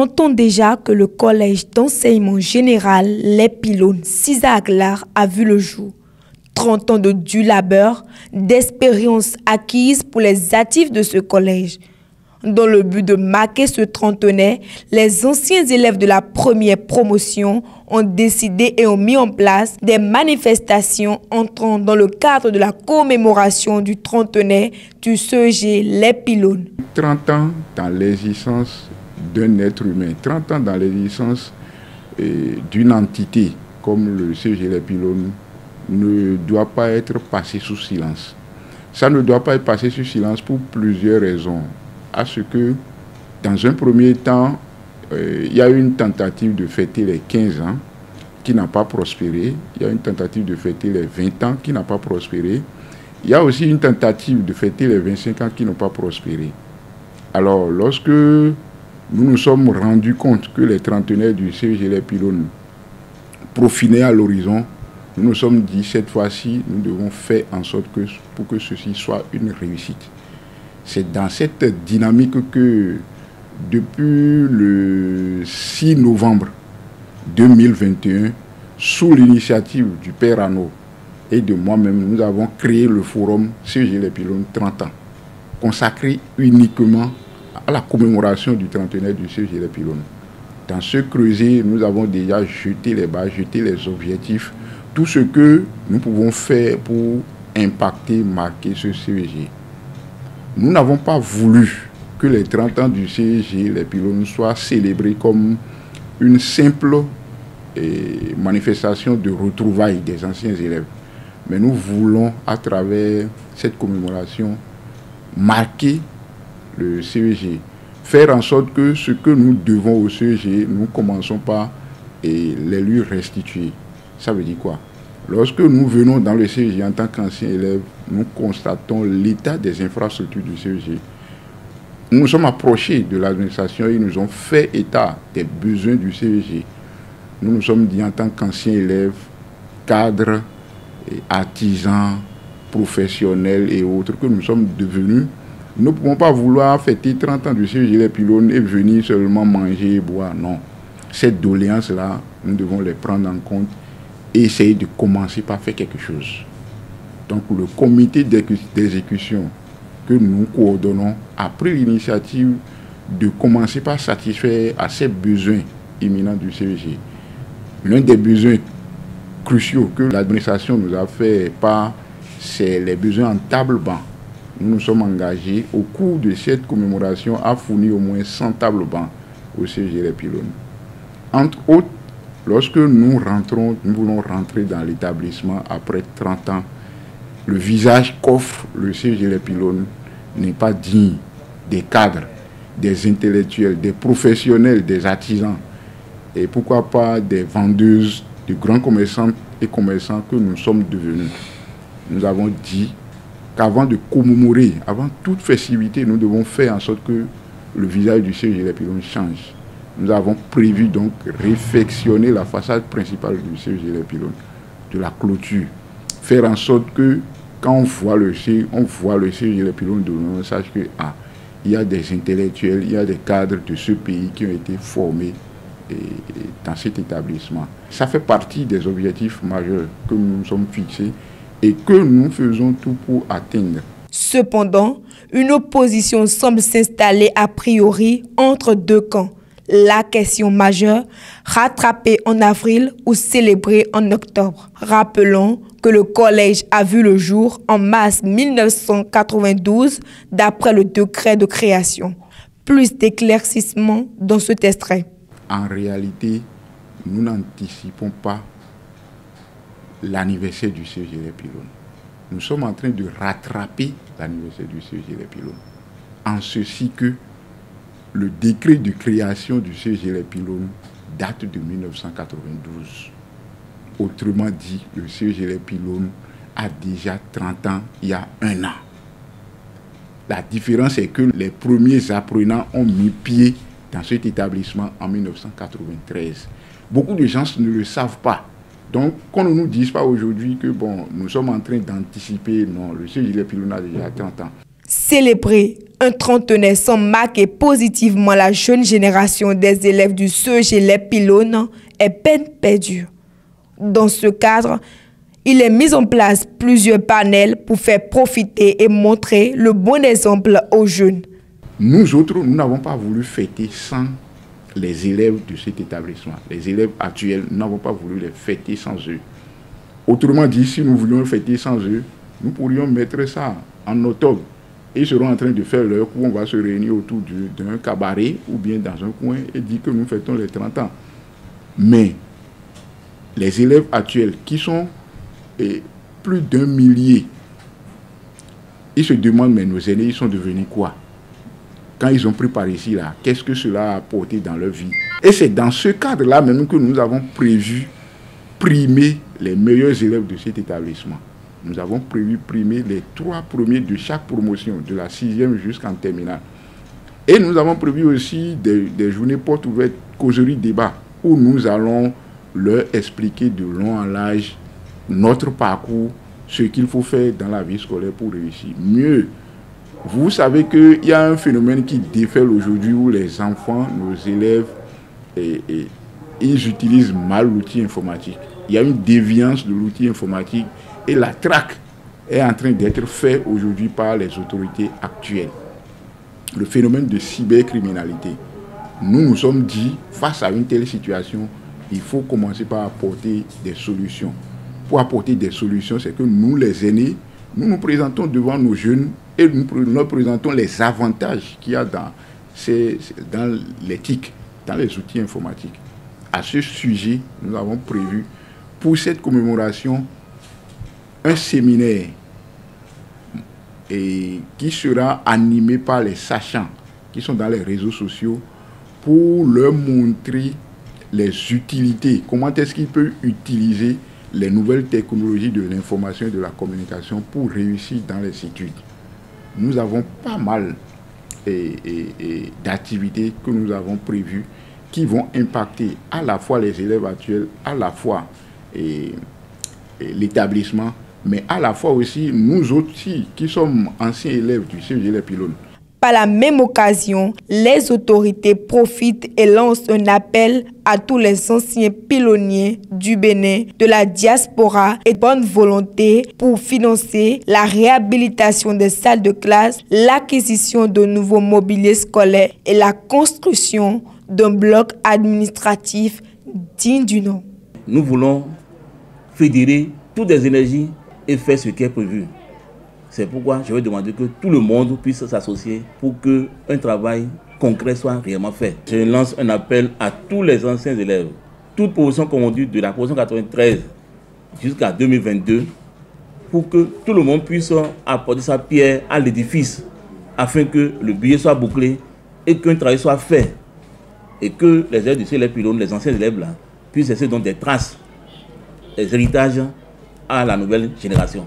30 ans déjà que le collège d'enseignement général Les Pylones César Aguilar a vu le jour. 30 ans de dur labeur, d'expérience acquise pour les actifs de ce collège. Dans le but de marquer ce trentenaire, les anciens élèves de la première promotion ont décidé et ont mis en place des manifestations entrant dans le cadre de la commémoration du trentenaire du CEG Les Pylones. 30 ans dans l'existence d'un être humain, 30 ans dans l'existence d'une entité comme le CEG Les Pylones ne doit pas être passé sous silence. Ça ne doit pas être passé sous silence pour plusieurs raisons. À ce que, dans un premier temps, il y a eu une tentative de fêter les 15 ans qui n'a pas prospéré. Il y a une tentative de fêter les 20 ans qui n'a pas prospéré. Il y a aussi une tentative de fêter les 25 ans qui n'ont pas prospéré. Alors, lorsque nous nous sommes rendus compte que les trentenaires du CEG Les Pylones profilaient à l'horizon, nous nous sommes dit, cette fois-ci, nous devons faire en sorte pour que ceci soit une réussite. C'est dans cette dynamique que, depuis le 6 novembre 2021, sous l'initiative du Père Arnaud et de moi-même, nous avons créé le forum CEG Les Pylones 30 ans, consacré uniquement à la commémoration du trentenaire du CEG Les Pylones. Dans ce creuset, nous avons déjà jeté les bases, jeté les objectifs, tout ce que nous pouvons faire pour impacter, marquer ce CEG. Nous n'avons pas voulu que les 30 ans du CEG Les Pylones soient célébrés comme une simple manifestation de retrouvailles des anciens élèves. Mais nous voulons, à travers cette commémoration, marquer le CEG, faire en sorte que ce que nous devons au CEG, nous commençons par les lui restituer. Ça veut dire quoi? Lorsque nous venons dans le CEG en tant qu'anciens élèves, nous constatons l'état des infrastructures du CEG. Nous nous sommes approchés de l'administration et nous ont fait état des besoins du CEG. Nous nous sommes dit en tant qu'anciens élèves, cadres, artisans, professionnels et autres que nous sommes devenus. Nous ne pouvons pas vouloir fêter 30 ans du CEG Les Pylones et venir seulement manger et boire. Non. Cette doléance-là, nous devons les prendre en compte et essayer de commencer par faire quelque chose. Donc le comité d'exécution que nous coordonnons a pris l'initiative de commencer par satisfaire à ces besoins imminents du CEG. L'un des besoins cruciaux que l'administration nous a fait part, c'est les besoins en table-banc. Nous nous sommes engagés au cours de cette commémoration à fournir au moins 100 tables-bancs au CEG Les Pylones. Entre autres, lorsque nous voulons rentrer dans l'établissement après 30 ans, le visage qu'offre le CEG Les Pylones n'est pas digne des cadres, des intellectuels, des professionnels, des artisans et pourquoi pas des vendeuses, de grands commerçants et commerçants que nous sommes devenus. Nous avons dit qu'avant de commémorer, avant toute festivité, nous devons faire en sorte que le visage du CEG Les Pylones change. Nous avons prévu donc réfectionner la façade principale du CEG Les Pylones, de la clôture. Faire en sorte que quand on voit le CEG Les Pylones, on sache que il y a des intellectuels, il y a des cadres de ce pays qui ont été formés dans cet établissement. Ça fait partie des objectifs majeurs que nous nous sommes fixés et que nous faisons tout pour atteindre. Cependant, une opposition semble s'installer a priori entre deux camps. La question majeure, rattrapée en avril ou célébrée en octobre. Rappelons que le collège a vu le jour en mars 1992 d'après le décret de création. Plus d'éclaircissements dans cet extrait. En réalité, nous n'anticipons pas l'anniversaire du CEG Les Pylones. Nous sommes en train de rattraper l'anniversaire du CEG Les Pylones. En ceci que le décret de création du CEG Les Pylones date de 1992. Autrement dit, le CEG Les Pylones a déjà 30 ans il y a un an. La différence est que les premiers apprenants ont mis pied dans cet établissement en 1993. Beaucoup de gens ne le savent pas. Donc, qu'on ne nous dise pas aujourd'hui que bon, nous sommes en train d'anticiper, non, le CEG Les Pylones a déjà 30 ans. Célébrer un trentenaire sans marquer positivement la jeune génération des élèves du CEG Les Pylônes est peine perdue. Dans ce cadre, il est mis en place plusieurs panels pour faire profiter et montrer le bon exemple aux jeunes. Nous autres, nous n'avons pas voulu fêter sans les élèves de cet établissement. Les élèves actuels, nous n'avons pas voulu les fêter sans eux. Autrement dit, si nous voulions fêter sans eux, nous pourrions mettre ça en octobre. Ils seront en train de faire leur coup, on va se réunir autour d'un cabaret ou bien dans un coin et dire que nous fêtons les 30 ans. Mais les élèves actuels qui sont plus d'1 millier, ils se demandent, mais nos aînés, ils sont devenus quoi? Quand ils ont pris par ici, là, qu'est-ce que cela a apporté dans leur vie? Et c'est dans ce cadre-là même que nous avons prévu primer les meilleurs élèves de cet établissement. Nous avons prévu primer les 3 premiers de chaque promotion, de la 6e jusqu'en terminale. Et nous avons prévu aussi des journées portes ouvertes, causerie débat, où nous allons leur expliquer de long en large notre parcours, ce qu'il faut faire dans la vie scolaire pour réussir. Mieux, vous savez qu'il y a un phénomène qui déferle aujourd'hui où les enfants, nos élèves, ils utilisent mal l'outil informatique. Il y a une déviance de l'outil informatique et la traque est en train d'être faite aujourd'hui par les autorités actuelles. Le phénomène de cybercriminalité. Nous nous sommes dit, face à une telle situation, il faut commencer par apporter des solutions. Pour apporter des solutions, c'est que nous, les aînés, nous nous présentons devant nos jeunes et nous leur présentons les avantages qu'il y a dans l'éthique, dans les outils informatiques. À ce sujet, nous avons prévu pour cette commémoration un séminaire qui sera animé par les sachants qui sont dans les réseaux sociaux pour leur montrer les utilités, comment est-ce qu'ils peuvent utiliser les nouvelles technologies de l'information et de la communication pour réussir dans les études. Nous avons pas mal d'activités que nous avons prévues qui vont impacter à la fois les élèves actuels, à la fois l'établissement, mais à la fois aussi nous autres qui sommes anciens élèves du CEG Les Pylônes. Par la même occasion, les autorités profitent et lancent un appel à tous les anciens pylôniers du Bénin, de la diaspora et de bonne volonté pour financer la réhabilitation des salles de classe, l'acquisition de nouveaux mobiliers scolaires et la construction d'un bloc administratif digne du nom. Nous voulons fédérer toutes les énergies et faire ce qui est prévu. C'est pourquoi je vais demander que tout le monde puisse s'associer pour qu'un travail concret soit réellement fait. Je lance un appel à tous les anciens élèves, toute promotion conduite de la promotion 93 jusqu'à 2022, pour que tout le monde puisse apporter sa pierre à l'édifice, afin que le billet soit bouclé et qu'un travail soit fait. Et que les élèves du CEG Les Pylônes, les anciens élèves là, puissent laisser donc des traces, des héritages à la nouvelle génération.